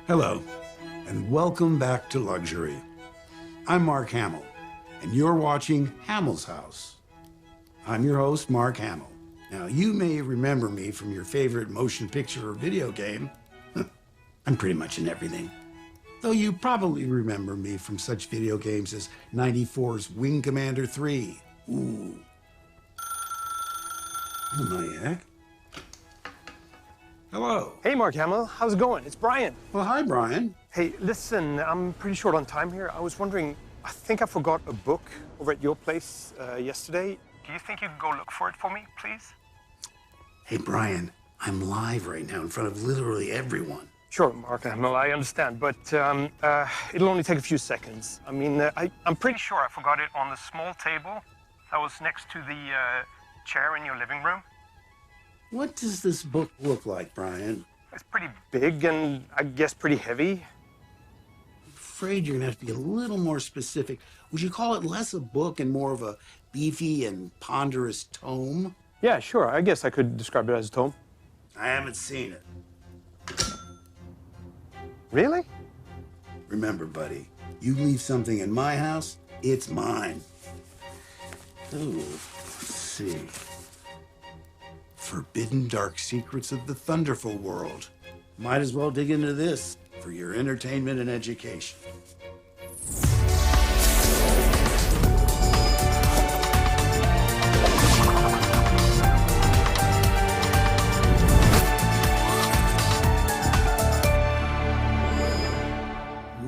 Hello, and welcome back to Luxury. I'm Mark Hamill, and you're watching Hamill's House. I'm your host, Mark Hamill. Now, you may remember me from your favorite motion picture or video game. I'm pretty much in everything. Though you probably remember me from such video games as '94's Wing Commander 3. Ooh. Oh, my heck. Hello. Hey, Mark Hamill. How's it going? It's Brian. Well, hi, Brian. Hey, listen, I'm pretty short on time here. I was wondering, I think I forgot a book over at your place yesterday. Do you think you could go look for it for me, please? Hey, Brian, I'm live right now in front of literally everyone. Sure, Mark Hamill, I understand, but it'll only take a few seconds. I mean, I'm pretty sure I forgot it on the small table that was next to the chair in your living room. What does this book look like, Brian? It's pretty big and I guess pretty heavy. I'm afraid you're gonna have to be a little more specific. Would you call it less a book and more of a beefy and ponderous tome? Yeah, sure. I guess I could describe it as a tome. I haven't seen it. Really? Remember, buddy, you leave something in my house, it's mine. Ooh, let's see. Forbidden Dark Secrets of the Thunderful World. Might as well dig into this for your entertainment and education.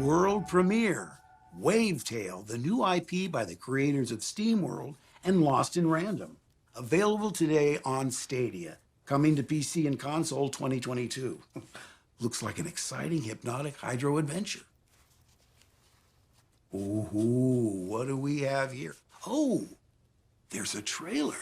World premiere, Wavetail, the new IP by the creators of SteamWorld and Lost in Random. Available today on Stadia. Coming to PC and console 2022. Looks like an exciting hypnotic hydro adventure. Ooh, what do we have here? Oh, there's a trailer.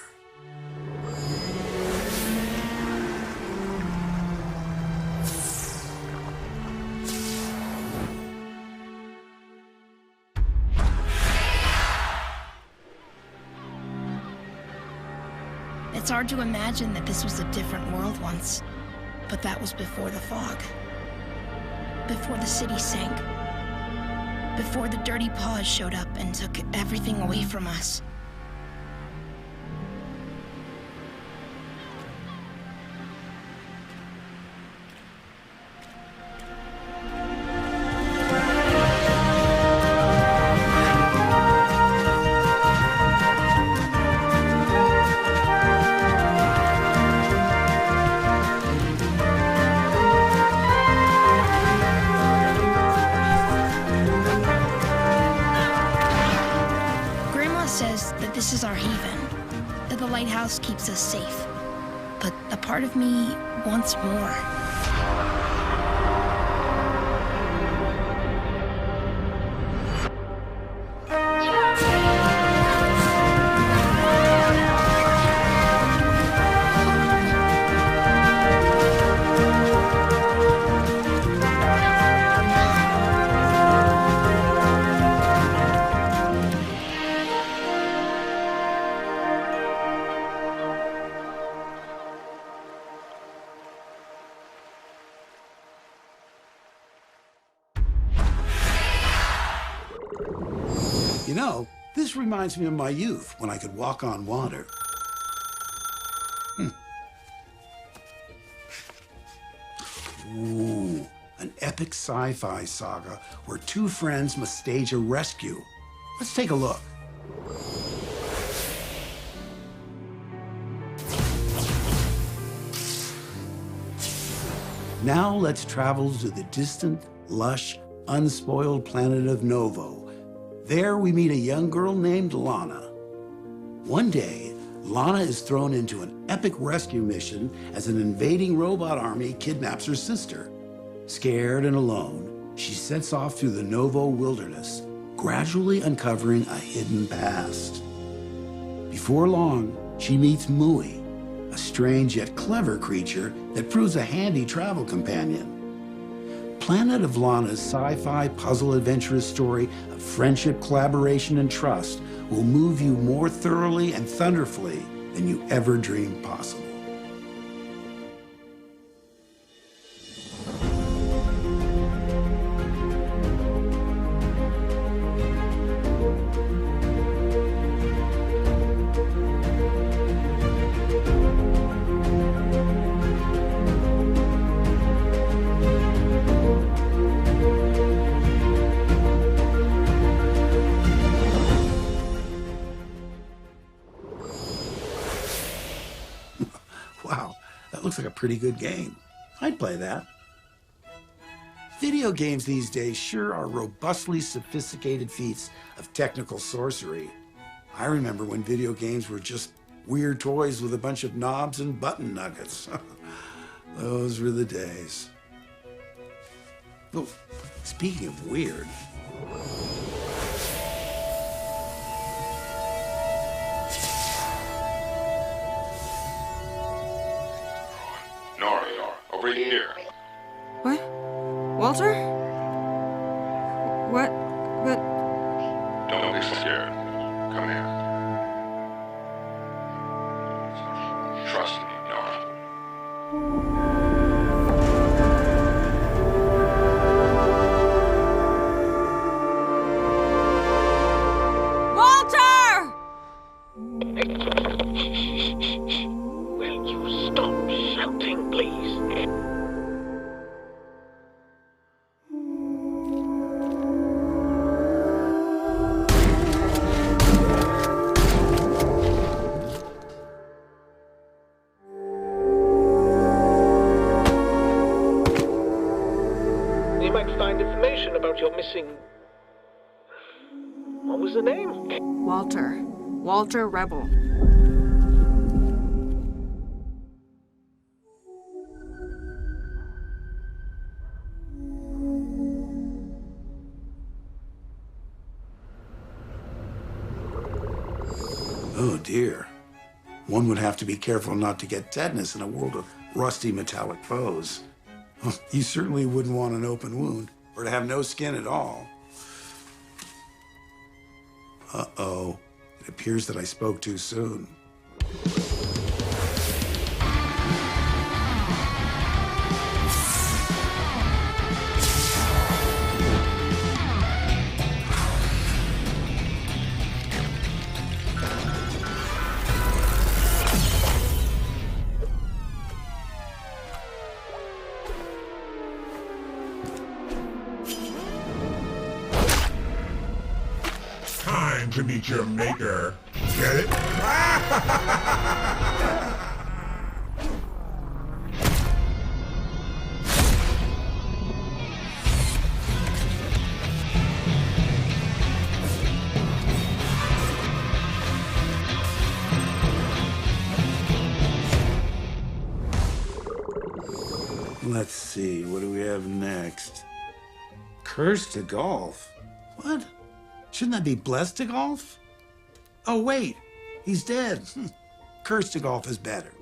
It's hard to imagine that this was a different world once, but that was before the fog. Before the city sank. Before the dirty paws showed up and took everything away from us. Says that this is our haven, that the lighthouse keeps us safe. But a part of me wants more. You know, this reminds me of my youth when I could walk on water. Ooh, an epic sci-fi saga where two friends must stage a rescue. Let's take a look. Now let's travel to the distant, lush, unspoiled planet of Novo. There we meet a young girl named Lana. One day, Lana is thrown into an epic rescue mission as an invading robot army kidnaps her sister. Scared and alone, she sets off through the Novo wilderness, gradually uncovering a hidden past. Before long, she meets Mui, a strange yet clever creature that proves a handy travel companion. Planet of Lana's sci-fi puzzle adventurous story of friendship, collaboration, and trust will move you more thoroughly and thunderfully than you ever dreamed possible. pretty good game. I'd play that. Video games these days sure are robustly sophisticated feats of technical sorcery. I remember when video games were just weird toys with a bunch of knobs and button nuggets. Those were the days. Oh, speaking of weird. Nora, over here. What? Walter? What? But... Don't be scared. Come here. Trust me, Nora. Walter! Will you stop shouting, please? You might find information about your missing... What was the name? Walter. Walter Rebel. Oh dear. One would have to be careful not to get tetanus in a world of rusty metallic foes. You certainly wouldn't want an open wound, or to have no skin at all. Uh-oh. It appears that I spoke too soon. Time to meet your maker. Get it? Let's see, what do we have next? Curse to golf? What? Shouldn't that be blessed to golf? Oh, wait, he's dead. Curse to golf is better.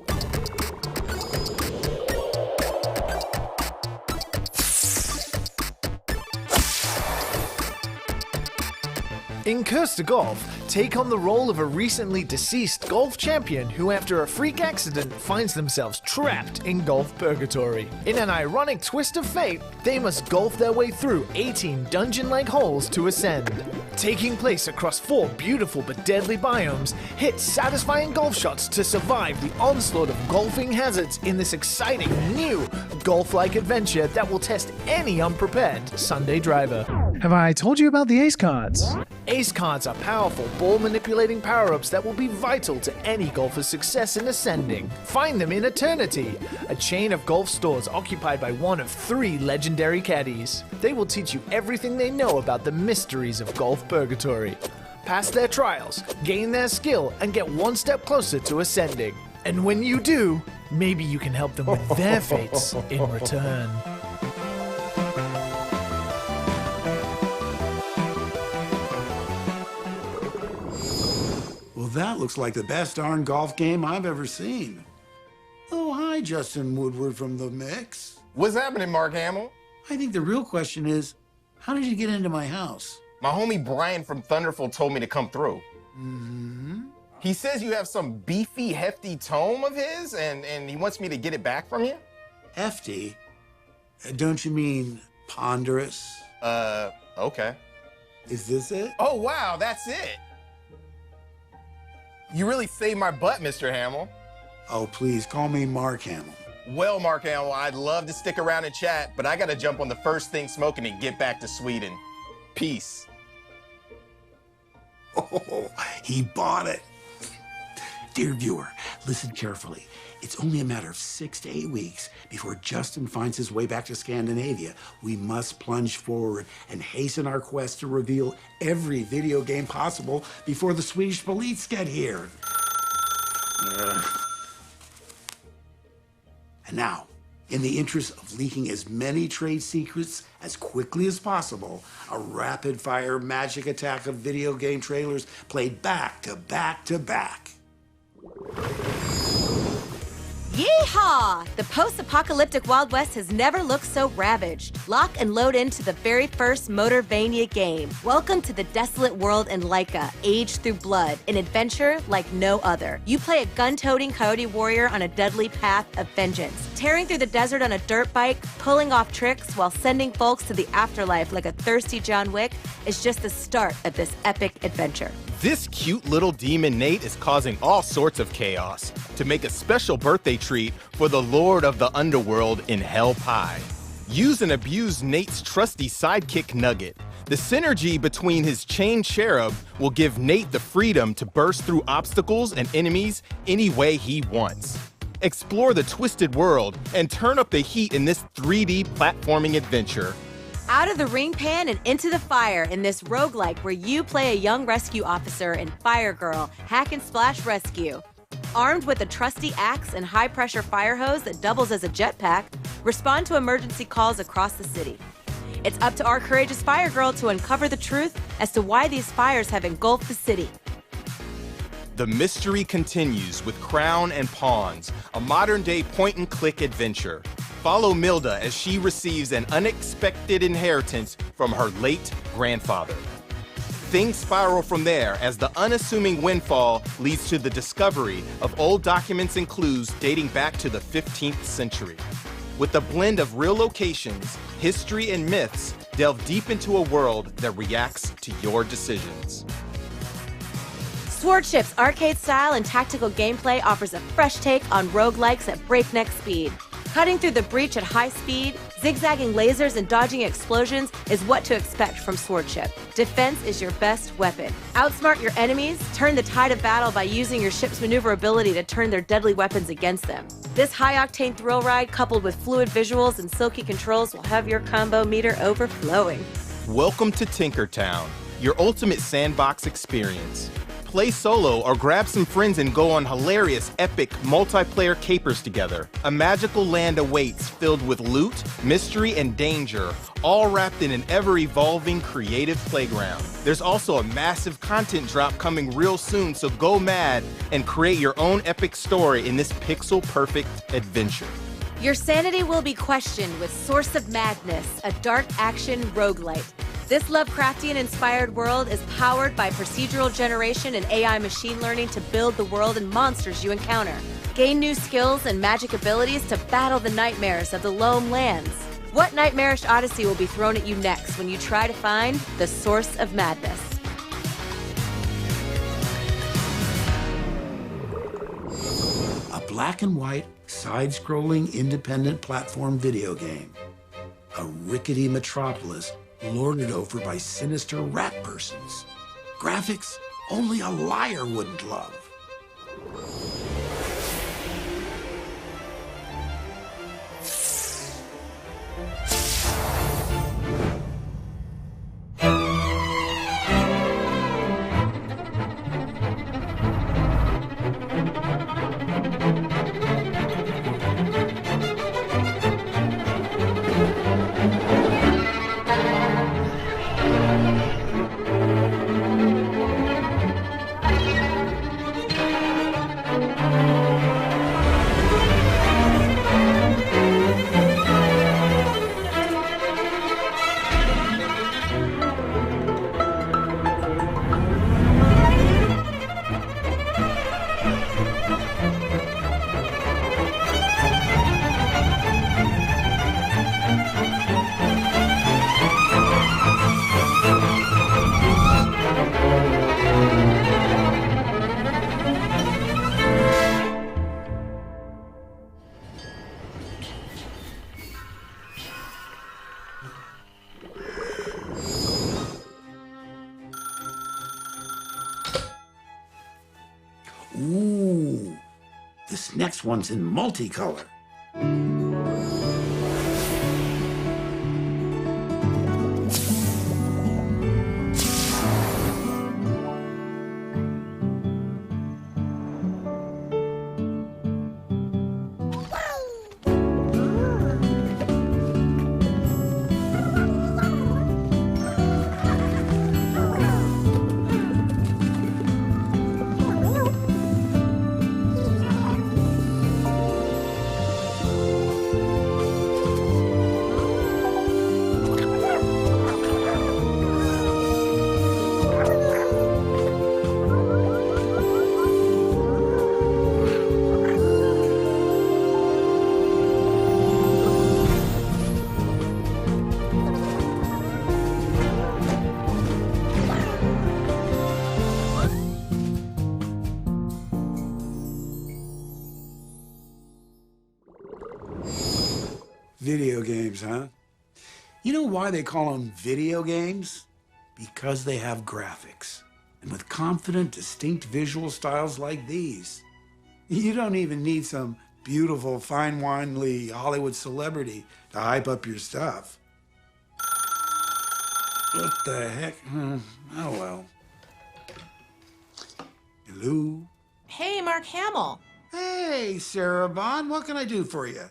In Curse to Golf, take on the role of a recently deceased golf champion who, after a freak accident, finds themselves trapped in golf purgatory. In an ironic twist of fate, they must golf their way through 18 dungeon-like holes to ascend. Taking place across 4 beautiful but deadly biomes, hit satisfying golf shots to survive the onslaught of golfing hazards in this exciting new golf-like adventure that will test any unprepared Sunday driver. Have I told you about the ace cards? Ace cards are powerful ball-manipulating power-ups that will be vital to any golfer's success in ascending. Find them in Eternity, a chain of golf stores occupied by one of 3 legendary caddies. They will teach you everything they know about the mysteries of golf purgatory. Pass their trials, gain their skill, and get one step closer to ascending. And when you do, maybe you can help them with their fates in return. Well, that looks like the best darn golf game I've ever seen. Oh, hi, Justin Woodward from The Mix. What's happening, Mark Hamill? I think the real question is, how did you get into my house? My homie Brian from Thunderful told me to come through. Mm-hmm. He says you have some beefy, hefty tome of his, and he wants me to get it back from you? Hefty? Don't you mean ponderous? Okay. Is this it? Oh, wow, that's it. You really saved my butt, Mr. Hamill. Oh, please, call me Mark Hamill. Well, Mark Hamill, I'd love to stick around and chat, but I gotta jump on the first thing smoking and get back to Sweden. Peace. Oh, he bought it. Dear viewer, listen carefully. It's only a matter of 6 to 8 weeks before Justin finds his way back to Scandinavia. We must plunge forward and hasten our quest to reveal every video game possible before the Swedish police get here. And now, in the interest of leaking as many trade secrets as quickly as possible, a rapid-fire magic attack of video game trailers played back to back to back. Yeehaw! The post-apocalyptic Wild West has never looked so ravaged. Lock and load into the very first Motorvania game. Welcome to the desolate world in Laika, aged through blood, an adventure like no other. You play a gun-toting coyote warrior on a deadly path of vengeance, tearing through the desert on a dirt bike, pulling off tricks while sending folks to the afterlife like a thirsty John Wick is just the start of this epic adventure. This cute little demon Nate is causing all sorts of chaos to make a special birthday treat for the Lord of the Underworld in Hell Pie. Use and abuse Nate's trusty sidekick Nugget. The synergy between his chained cherub will give Nate the freedom to burst through obstacles and enemies any way he wants. Explore the twisted world and turn up the heat in this 3D platforming adventure. Out of the ring pan and into the fire in this roguelike where you play a young rescue officer in Fire Girl Hack and Splash Rescue. Armed with a trusty axe and high-pressure fire hose that doubles as a jetpack, respond to emergency calls across the city. It's up to our courageous Fire Girl to uncover the truth as to why these fires have engulfed the city. The mystery continues with Crown and Pawns, a modern-day point-and-click adventure. Follow Milda as she receives an unexpected inheritance from her late grandfather. Things spiral from there as the unassuming windfall leads to the discovery of old documents and clues dating back to the 15th century. With a blend of real locations, history, and myths, delve deep into a world that reacts to your decisions. Swordship's arcade style and tactical gameplay offers a fresh take on roguelikes at breakneck speed. Cutting through the breach at high speed, zigzagging lasers and dodging explosions is what to expect from Swordship. Defense is your best weapon. Outsmart your enemies, turn the tide of battle by using your ship's maneuverability to turn their deadly weapons against them. This high-octane thrill ride coupled with fluid visuals and silky controls will have your combo meter overflowing. Welcome to Tinkertown, your ultimate sandbox experience. Play solo or grab some friends and go on hilarious, epic, multiplayer capers together. A magical land awaits filled with loot, mystery, and danger, all wrapped in an ever-evolving creative playground. There's also a massive content drop coming real soon, so go mad and create your own epic story in this pixel-perfect adventure. Your sanity will be questioned with Source of Madness, a dark action roguelite. This Lovecraftian-inspired world is powered by procedural generation and AI machine learning to build the world and monsters you encounter. Gain new skills and magic abilities to battle the nightmares of the Loam Lands. What nightmarish odyssey will be thrown at you next when you try to find the Source of Madness? A black and white, side-scrolling independent platform video game. A rickety metropolis lorded over by sinister rat persons. Graphics only a liar wouldn't love. Ooh, This next one's in multicolor. Video games, huh? You know why they call them video games? Because they have graphics. And with confident, distinct visual styles like these, you don't even need some beautiful, fine-winely Hollywood celebrity to hype up your stuff. What the heck? Oh, well. Hello? Hey, Mark Hamill. Hey, Sarah Bond. What can I do for you?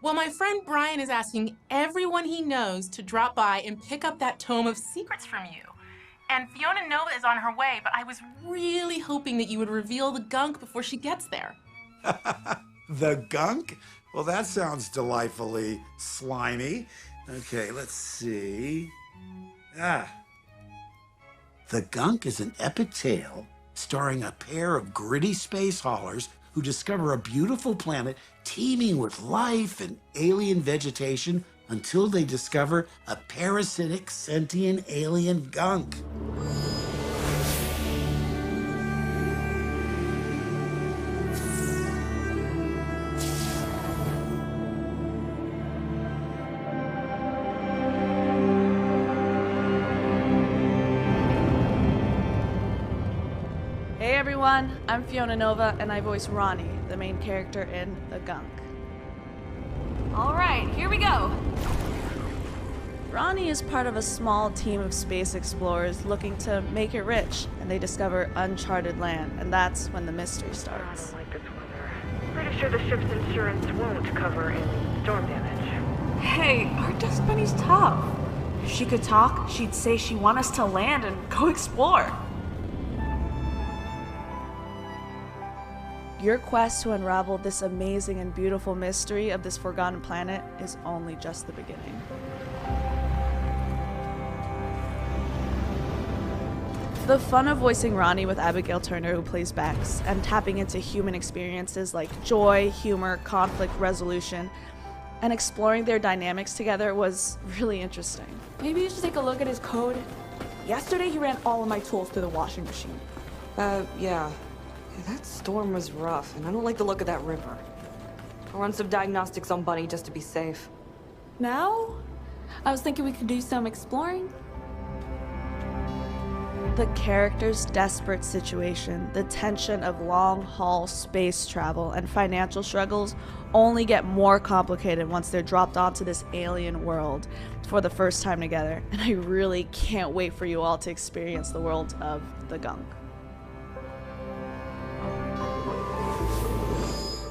Well, my friend Brian is asking everyone he knows to drop by and pick up that tome of secrets from you. And Fiona Nova is on her way, but I was really hoping that you would reveal the gunk before she gets there. The gunk? Well, that sounds delightfully slimy. Okay, let's see. The Gunk is an epic tale starring a pair of gritty space haulers who discover a beautiful planet teeming with life and alien vegetation until they discover a parasitic sentient alien gunk. Hey everyone, I'm Fiona Nova and I voice Ronnie, the main character in The Gunk. Alright, here we go. Ronnie is part of a small team of space explorers looking to make it rich, and they discover uncharted land, and that's when the mystery starts. I don't like this weather. Pretty sure the ship's insurance won't cover any storm damage. Hey, our Dust Bunny's tough. If she could talk, she'd say she wants us to land and go explore. Your quest to unravel this amazing and beautiful mystery of this forgotten planet is only just the beginning. The fun of voicing Ronnie with Abigail Turner, who plays Bex, and tapping into human experiences like joy, humor, conflict resolution, and exploring their dynamics together was really interesting. Maybe you should take a look at his code. Yesterday he ran all of my tools through the washing machine. Yeah. That storm was rough, and I don't like the look of that river. I'll run some diagnostics on Bunny just to be safe. Now? I was thinking we could do some exploring. The character's desperate situation, the tension of long-haul space travel, and financial struggles only get more complicated once they're dropped onto this alien world for the first time together, and I really can't wait for you all to experience the world of The Gunk.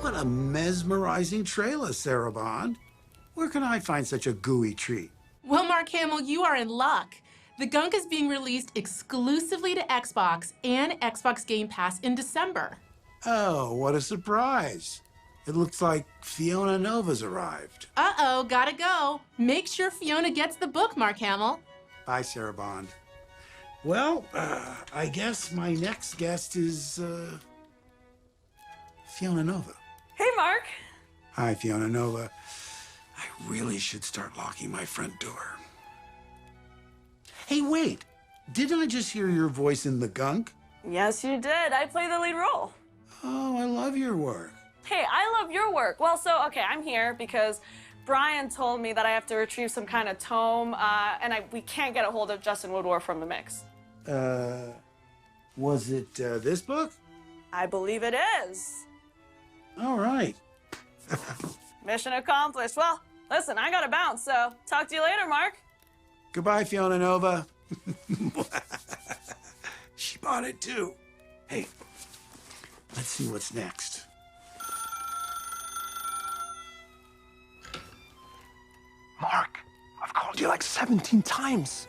What a mesmerizing trailer, Sarah Bond. Where can I find such a gooey treat? Well, Mark Hamill, you are in luck. The Gunk is being released exclusively to Xbox and Xbox Game Pass in December. Oh, what a surprise. It looks like Fiona Nova's arrived. Uh-oh, gotta go. Make sure Fiona gets the book, Mark Hamill. Bye, Sarah Bond. Well, I guess my next guest is, Fiona Nova. Hey, Mark. Hi, Fiona Nova. I really should start locking my front door. Hey, wait. Didn't I just hear your voice in The Gunk? Yes, you did. I play the lead role. Oh, I love your work. Hey, I love your work. Well, okay, I'm here because Brian told me that I have to retrieve some kind of tome, and we can't get a hold of Justin Woodward from the mix. Was it this book? I believe it is. All right. Mission accomplished. Well, listen, I gotta bounce, so talk to you later, Mark. Goodbye, Fiona Nova. She bought it too. Hey, let's see what's next. Mark, I've called you like 17 times.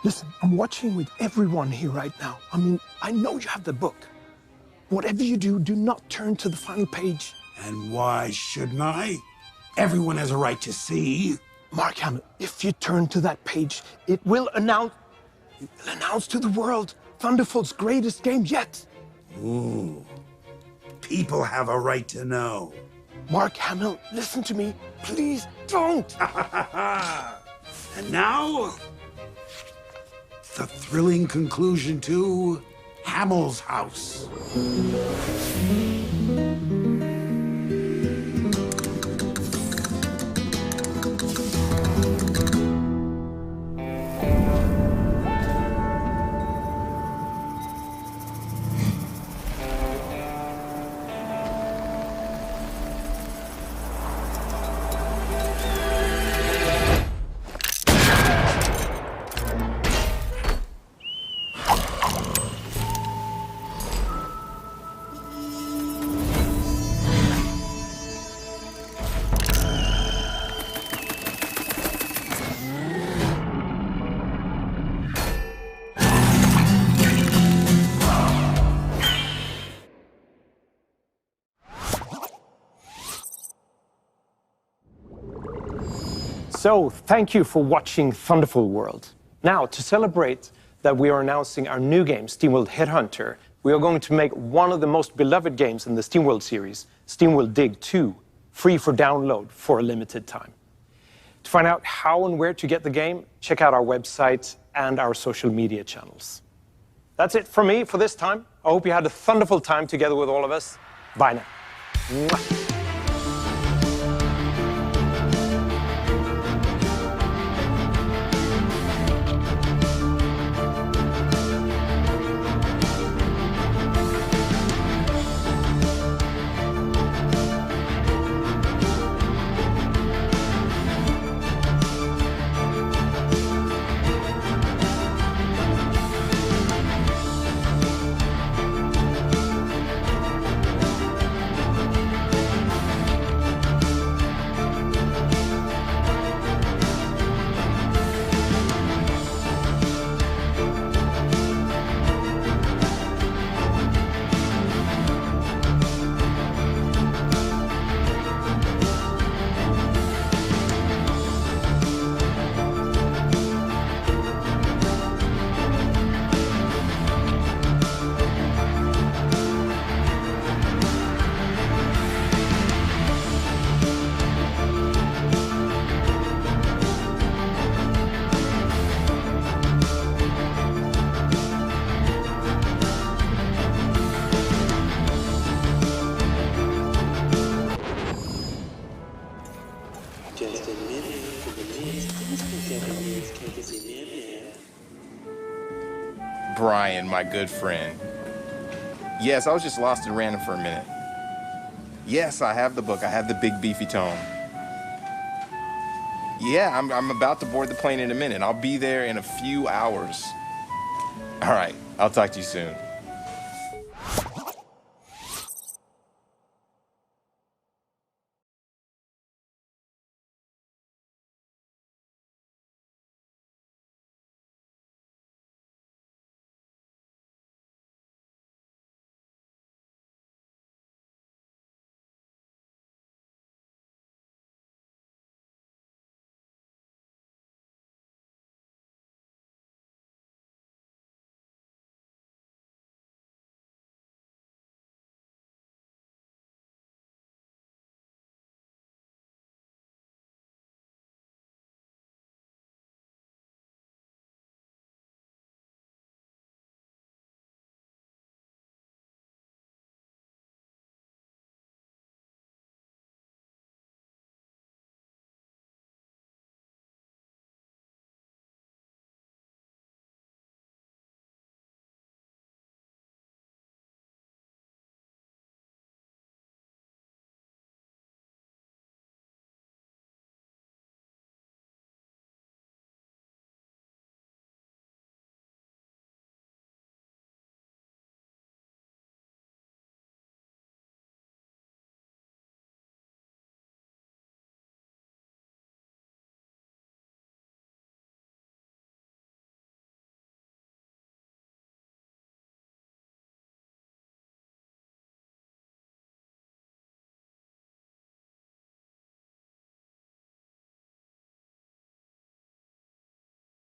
Listen, I'm watching with everyone here right now. I mean, I know you have the book. Whatever you do, do not turn to the final page. And why shouldn't I? Everyone has a right to see. Mark Hamill, if you turn to that page, it will announce to the world Thunderful's greatest game yet. Ooh. People have a right to know. Mark Hamill, listen to me. Please don't. And now, the thrilling conclusion to Hamill's House. So, thank you for watching Thunderful World. Now, to celebrate that we are announcing our new game, SteamWorld Headhunter, we are going to make one of the most beloved games in the SteamWorld series, SteamWorld Dig 2, free for download for a limited time. To find out how and where to get the game, check out our website and our social media channels. That's it from me for this time. I hope you had a thunderful time together with all of us. Bye now. Mwah. Brian, my good friend. Yes, I was just lost and random for a minute. Yes, I have the book. I have the big beefy tome. Yeah, I'm about to board the plane in a minute. I'll be there in a few hours. All right, I'll talk to you soon.